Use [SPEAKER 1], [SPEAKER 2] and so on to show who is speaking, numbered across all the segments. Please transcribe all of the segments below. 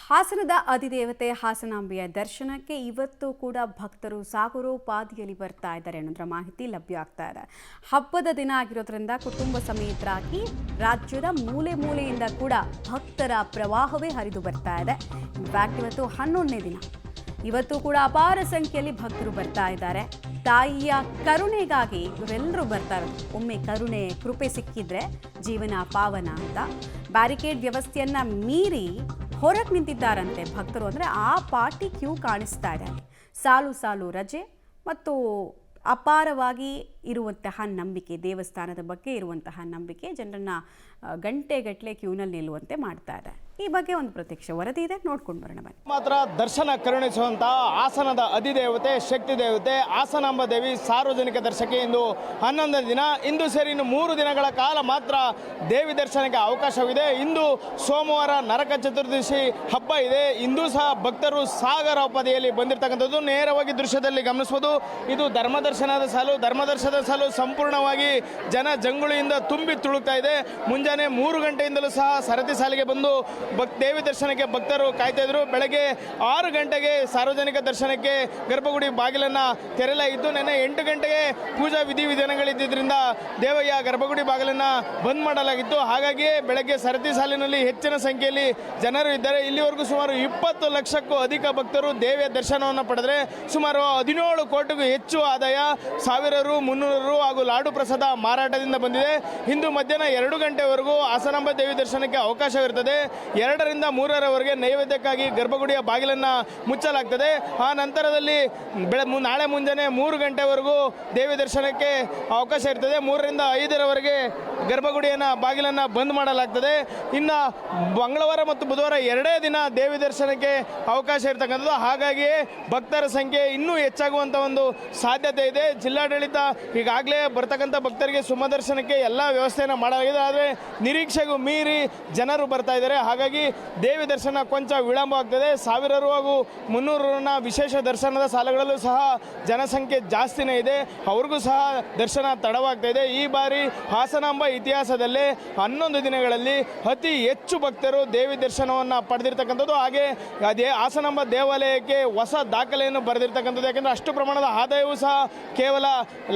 [SPEAKER 1] ಹಾಸನದ ಅಧಿದೇವತೆ ಹಾಸನಾಂಬೆಯ ದರ್ಶನಕ್ಕೆ ಇವತ್ತು ಕೂಡ ಭಕ್ತರು ಸಾಗರೋಪಾದಿಯಲ್ಲಿ ಬರ್ತಾ ಇದ್ದಾರೆ ಅನ್ನೋದರ ಮಾಹಿತಿ ಲಭ್ಯ ಆಗ್ತಾ ಇದೆ. ಹಬ್ಬದ ದಿನ ಆಗಿರೋದ್ರಿಂದ ಕುಟುಂಬ ಸಮೇತರಾಗಿ ರಾಜ್ಯದ ಮೂಲೆ ಮೂಲೆಯಿಂದ ಕೂಡ ಭಕ್ತರ ಪ್ರವಾಹವೇ ಹರಿದು ಬರ್ತಾ ಇದೆ. ಇನ್ಫ್ಯಾಕ್ಟ್ ಇವತ್ತು 11ನೇ ದಿನ. ಇವತ್ತು ಕೂಡ ಅಪಾರ ಸಂಖ್ಯೆಯಲ್ಲಿ ಭಕ್ತರು ಬರ್ತಾ ಇದ್ದಾರೆ. ತಾಯಿಯ ಕರುಣೆಗಾಗಿ ಇವರೆಲ್ಲರೂ ಬರ್ತಾ ಇರೋದು. ಒಮ್ಮೆ ಕರುಣೆ ಕೃಪೆ ಸಿಕ್ಕಿದ್ರೆ ಜೀವನ ಪಾವನ ಅಂತ ಬ್ಯಾರಿಕೇಡ್ ವ್ಯವಸ್ಥೆಯನ್ನ ಮೀರಿ ಹೊರಗೆ ನಿಂತಿದ್ದಾರಂತೆ ಭಕ್ತರು. ಅಂದರೆ ಆ ಪಾರ್ಟಿ ಕ್ಯೂ ಕಾಣಿಸ್ತಾ ಇದೆ. ಸಾಲು ಸಾಲು ರಜೆ ಮತ್ತು ಅಪಾರವಾಗಿ ಇರುವಂತಹ ನಂಬಿಕೆ, ದೇವಸ್ಥಾನದ ಬಗ್ಗೆ ಇರುವಂತಹ ನಂಬಿಕೆ ಜನರನ್ನ ಗಂಟೆಗಟ್ಟಲೆ ಕ್ಯೂನಲ್ಲಿ ನಿಲ್ಲುವಂತೆ ಮಾಡ್ತಾ ಇದೆ. ಈ ಬಗ್ಗೆ ಒಂದು ಪ್ರತ್ಯಕ್ಷ ವರದಿ ಇದೆ, ನೋಡ್ಕೊಂಡು ಬರೋಣ ಬನ್ನಿ.
[SPEAKER 2] ಮಾತ್ರ ದರ್ಶನ ಕರುಣಿಸುವಂತಹ ಹಾಸನದ ಅಧಿದೇವತೆ ಶಕ್ತಿ ದೇವತೆ ಹಾಸನಾಂಬ ದೇವಿ ಸಾರ್ವಜನಿಕ ದರ್ಶನಕ್ಕೆ ಇಂದು 11ನೇ ದಿನ. ಇಂದು ಸೇರಿ ಇನ್ನು 3 ದಿನಗಳ ಕಾಲ ಮಾತ್ರ ದೇವಿ ದರ್ಶನಕ್ಕೆ ಅವಕಾಶವಿದೆ. ಇಂದು ಸೋಮವಾರ ನರಕ ಚತುರ್ದಶಿ ಹಬ್ಬ ಇದೆ. ಇಂದು ಸಹ ಭಕ್ತರು ಸಾಗರೋಪಾದಿಯಲ್ಲಿ ಬಂದಿರತಕ್ಕಂಥದ್ದು ನೇರವಾಗಿ ದೃಶ್ಯದಲ್ಲಿ ಗಮನಿಸಬಹುದು. ಇದು ಧರ್ಮದರ್ಶನದ ಸಾಲು ಸಂಪೂರ್ಣವಾಗಿ ಜನ ಜಂಗುಳಿಯಿಂದ ತುಂಬಿ ತುಳುಕ್ತಾ ಇದೆ. ಮುಂಜಾನೆ 3 ಗಂಟೆಯಿಂದಲೂ ಸಹ ಸರತಿ ಸಾಲಿಗೆ ಬಂದು ದೇವಿ ದರ್ಶನಕ್ಕೆ ಭಕ್ತರು ಕಾಯ್ತಾ ಇದ್ರು. ಬೆಳಗ್ಗೆ 6 ಗಂಟೆಗೆ ಸಾರ್ವಜನಿಕ ದರ್ಶನಕ್ಕೆ ಗರ್ಭಗುಡಿ ಬಾಗಿಲನ್ನು ತೆರೆಯಲಾಗಿತ್ತು. ನಿನ್ನೆ 8 ಗಂಟೆಗೆ ಪೂಜಾ ವಿಧಿವಿಧಾನಗಳಿದ್ದರಿಂದ ದೇವಯ್ಯ ಗರ್ಭಗುಡಿ ಬಾಗಿಲನ್ನು ಬಂದ್ ಮಾಡಲಾಗಿತ್ತು. ಹಾಗಾಗಿ ಬೆಳಗ್ಗೆ ಸರತಿ ಸಾಲಿನಲ್ಲಿ ಹೆಚ್ಚಿನ ಸಂಖ್ಯೆಯಲ್ಲಿ ಜನರು ಇದ್ದಾರೆ. ಇಲ್ಲಿವರೆಗೂ ಸುಮಾರು 20 ಲಕ್ಷಕ್ಕೂ ಅಧಿಕ ಭಕ್ತರು ದೇವಿಯ ದರ್ಶನವನ್ನು ಪಡೆದರೆ ಸುಮಾರು 17 ಕೋಟಿಗೂ ಹೆಚ್ಚು ಆದಾಯ 1000 ರು 300 ರು ಹಾಗೂ ಲಾಡು ಪ್ರಸಾದ ಮಾರಾಟದಿಂದ ಬಂದಿದೆ. ಇಂದು ಮಧ್ಯಾಹ್ನ 2 ಗಂಟೆವರೆಗೂ ಹಾಸನಾಂಬ ದೇವಿ ದರ್ಶನಕ್ಕೆ ಅವಕಾಶವಿರುತ್ತದೆ. 2 ರಿಂದ 3 ರವರೆಗೆ ನೈವೇದ್ಯಕ್ಕಾಗಿ ಗರ್ಭಗುಡಿಯ ಬಾಗಿಲನ್ನು ಮುಚ್ಚಲಾಗ್ತದೆ. ಆ ನಂತರದಲ್ಲಿ ನಾಳೆ ಮುಂಜಾನೆ 3 ಗಂಟೆವರೆಗೂ ದೇವಿ ದರ್ಶನಕ್ಕೆ ಅವಕಾಶ ಇರ್ತದೆ. 3 ರಿಂದ 5 ರವರೆಗೆ ಗರ್ಭಗುಡಿಯನ್ನು ಬಾಗಿಲನ್ನು ಬಂದ್ ಮಾಡಲಾಗ್ತದೆ. ಇನ್ನು ಮಂಗಳವಾರ ಮತ್ತು ಬುಧವಾರ 2 ದಿನ ದೇವಿ ದರ್ಶನಕ್ಕೆ ಅವಕಾಶ ಇರ್ತಕ್ಕಂಥದ್ದು. ಹಾಗಾಗಿ ಭಕ್ತರ ಸಂಖ್ಯೆ ಇನ್ನೂ ಹೆಚ್ಚಾಗುವಂಥ ಒಂದು ಸಾಧ್ಯತೆ ಇದೆ. ಜಿಲ್ಲಾಡಳಿತ ಈಗಾಗಲೇ ಬರ್ತಕ್ಕಂಥ ಭಕ್ತರಿಗೆ ಸುಮದರ್ಶನಕ್ಕೆ ಎಲ್ಲ ವ್ಯವಸ್ಥೆಯನ್ನು ಮಾಡಲಾಗಿದೆ. ಆದರೆ ನಿರೀಕ್ಷೆಗೂ ಮೀರಿ ಜನರು ಬರ್ತಾ ಇದ್ದಾರೆ. ಹಾಗಾಗಿ ದೇವಿ ದರ್ಶನ ಕೊಂಚ ವಿಳಂಬ ಆಗ್ತದೆ. 1000 ರು ಹಾಗೂ 300 ರ ವಿಶೇಷ ದರ್ಶನದ ಸಾಲುಗಳಲ್ಲೂ ಸಹ ಜನಸಂಖ್ಯೆ ಜಾಸ್ತಿನೇ ಇದೆ. ಅವ್ರಿಗೂ ಸಹ ದರ್ಶನ ತಡವಾಗ್ತಾ ಇದೆ. ಈ ಬಾರಿ ಹಾಸನಾಂಬ ಇತಿಹಾಸದಲ್ಲೇ 11 ದಿನಗಳಲ್ಲಿ ಅತಿ ಹೆಚ್ಚು ಭಕ್ತರು ದೇವಿ ದರ್ಶನವನ್ನು ಪಡೆದಿರ್ತಕ್ಕಂಥದ್ದು. ಹಾಗೆ ಅದೇ ಹಾಸನಾಂಬ ದೇವಾಲಯಕ್ಕೆ ಹೊಸ ದಾಖಲೆಯನ್ನು ಬರೆದಿರ್ತಕ್ಕಂಥದ್ದು. ಯಾಕೆಂದರೆ ಅಷ್ಟು ಪ್ರಮಾಣದ ಆದಾಯವೂ ಸಹ ಕೇವಲ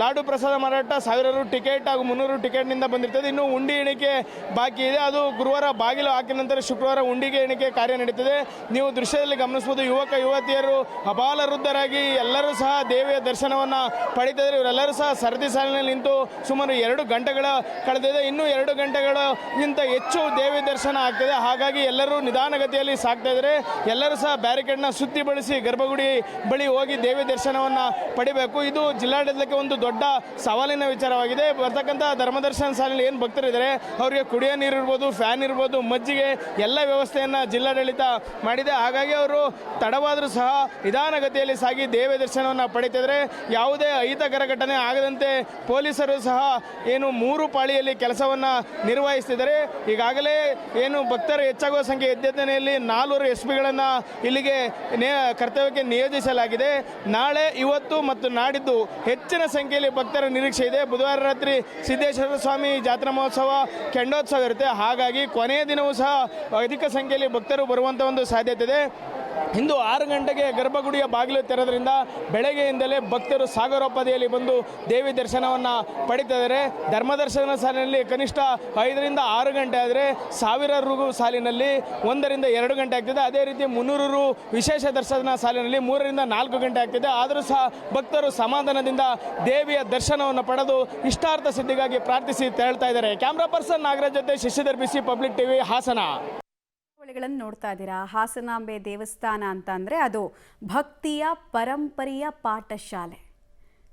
[SPEAKER 2] ಲಾಡು ಪ್ರಸಾದ ಮಾರಾಟ 1000 ರು ಟಿಕೆಟ್ ಹಾಗೂ 300 ರು ಟಿಕೆಟ್ನಿಂದ ಬಂದಿರ್ತದೆ. ಇನ್ನು ಉಂಡಿ ಎಣಿಕೆ ಬಾಕಿ ಇದೆ. ಅದು ಗುರುವಾರ ಬಾಗಿಲು ಹಾಕಿದ ನಂತರ ಶುಕ್ರವಾರ ಉಂಡಿಗೆ ಎಣಿಕೆ ಕಾರ್ಯ ನಡೀತದೆ. ನೀವು ದೃಶ್ಯದಲ್ಲಿ ಗಮನಿಸಬಹುದು. ಯುವಕ ಯುವತಿಯರು ಅಬಾಲವೃದ್ಧರಾಗಿ ಎಲ್ಲರೂ ಸಹ ದೇವಿಯ ದರ್ಶನವನ್ನು ಪಡೀತಿದ್ದಾರೆ. ಇವರೆಲ್ಲರೂ ಸಹ ಸರದಿ ಸಾಲಿನಲ್ಲಿ ನಿಂತು ಸುಮಾರು 2 ಗಂಟೆಗಳ ಕಳೆದಿದೆ. ಇನ್ನೂ 2 ಗಂಟೆಗಳಿಗಿಂತ ಹೆಚ್ಚು ದೇವಿ ದರ್ಶನ ಆಗ್ತದೆ. ಹಾಗಾಗಿ ಎಲ್ಲರೂ ನಿಧಾನಗತಿಯಲ್ಲಿ ಸಾಗ್ತಾ ಇದ್ದಾರೆ. ಎಲ್ಲರೂ ಸಹ ಬ್ಯಾರಿಕೇಡ್ನ ಸುತ್ತಿ ಬಳಸಿ ಗರ್ಭಗುಡಿ ಬಳಿ ಹೋಗಿ ದೇವಿ ದರ್ಶನವನ್ನು ಪಡಿಬೇಕು. ಇದು ಜಿಲ್ಲಾಡಳಿತಕ್ಕೆ ಒಂದು ದೊಡ್ಡ ಸವಾಲಿನ ವಿಚಾರವಾಗಿದೆ. ಬರ್ತಕ್ಕಂಥ ಧರ್ಮದರ್ಶನ ಸಾಲಿನಲ್ಲಿ ಏನು ಭಕ್ತರಿದ್ದಾರೆ ಅವರಿಗೆ ಕುಡಿಯೋ ನೀರು ಇರ್ಬೋದು, ಫ್ಯಾನ್ ಇರ್ಬೋದು, ಮಜ್ಜಿಗೆ ಎಲ್ಲ ವ್ಯವಸ್ಥೆಯನ್ನು ಜಿಲ್ಲಾಡಳಿತ ಮಾಡಿದೆ. ಹಾಗಾಗಿ ಅವರು ತಡವಾದರೂ ಸಹ ನಿಧಾನಗತಿಯಲ್ಲಿ ಸಾಗಿ ದೇವಿ ದರ್ಶನವನ್ನು ಪಡೀತಿದ್ದಾರೆ. ಯಾವುದೇ ಅಹಿತಕರ ಘಟನೆ ಆಗದಂತೆ ಪೊಲೀಸರು ಸಹ ಏನು 3 ಪಾಳಿಯಲ್ಲಿ ಕೆಲಸವನ್ನು ನಿರ್ವಹಿಸ್ತಿದ್ದಾರೆ. ಈಗಾಗಲೇ ಏನು ಭಕ್ತರು ಹೆಚ್ಚಾಗುವ ಸಂಖ್ಯೆ ಎದ್ದೆದ್ದನೆಯಲ್ಲಿ 400 ಎಸ್ಪಿಗಳನ್ನು ಇಲ್ಲಿಗೆ ಕರ್ತವ್ಯಕ್ಕೆ ನಿಯೋಜಿಸಲಾಗಿದೆ. ನಾಳೆ, ಇವತ್ತು ಮತ್ತು ನಾಡಿದ್ದು ಹೆಚ್ಚಿನ ಸಂಖ್ಯೆಯಲ್ಲಿ ಭಕ್ತರ ನಿರೀಕ್ಷೆ ಇದೆ. ಬುಧವಾರ ರಾತ್ರಿ ಸಿದ್ದೇಶ್ವರ ಸ್ವಾಮಿ ಜಾತ್ರಾ ಮಹೋತ್ಸವ, ಕೆಂಡೋತ್ಸವ ಇರುತ್ತೆ. ಹಾಗಾಗಿ ಕೊನೆಯ ದಿನವೂ ಸಹ ಅಧಿಕ ಸಂಖ್ಯೆಯಲ್ಲಿ ಭಕ್ತರು ಬರುವಂಥ ಒಂದು ಸಾಧ್ಯತೆ ಇದೆ. ಇಂದು 6 ಗಂಟೆಗೆ ಗರ್ಭಗುಡಿಯ ಬಾಗಿಲು ತೆರೆದ್ರಿಂದ ಬೆಳಗ್ಗೆಯಿಂದಲೇ ಭಕ್ತರು ಸಾಗರೋಪಾದಿಯಲ್ಲಿ ಬಂದು ದೇವಿ ದರ್ಶನವನ್ನು ಪಡೀತಿದ್ದಾರೆ. ಧರ್ಮದರ್ಶನ ಸಾಲಿನಲ್ಲಿ ಕನಿಷ್ಠ 5 ರಿಂದ 6 ಗಂಟೆ ಆದರೆ 1000 ರು ಸಾಲಿನಲ್ಲಿ 1 ರಿಂದ 2 ಗಂಟೆ ಆಗ್ತಿದೆ. ಅದೇ ರೀತಿ 300 ರು ವಿಶೇಷ ದರ್ಶನ ಸಾಲಿನಲ್ಲಿ 3 ರಿಂದ 4 ಗಂಟೆ ಆಗ್ತಿದೆ. ಆದರೂ ಸಹ ಭಕ್ತರು ಸಮಾಧಾನದಿಂದ ದೇವಿಯ ದರ್ಶನವನ್ನು ಪಡೆದು ಇಷ್ಟಾರ್ಥ ಸಿದ್ಧಿಗಾಗಿ ಪ್ರಾರ್ಥಿಸಿ ತೆರಳ್ತಾ ಇದ್ದಾರೆ. ಕ್ಯಾಮ್ರಾ ಪರ್ಸನ್ ನಾಗರಾಜ್ ಜೊತೆ ಶಶಿಧರ್ ಬಿಸಿ, ಪಬ್ಲಿಕ್ ಟಿವಿ, ಹಾಸನ.
[SPEAKER 1] ನೋಡ್ತಾ ಇದ್ದೀರಾ. ಹಾಸನಾಂಬೆ ದೇವಸ್ಥಾನ ಅಂತ ಅಂದರೆ ಅದು ಭಕ್ತಿಯ ಪರಂಪರೆಯ ಪಾಠಶಾಲೆ.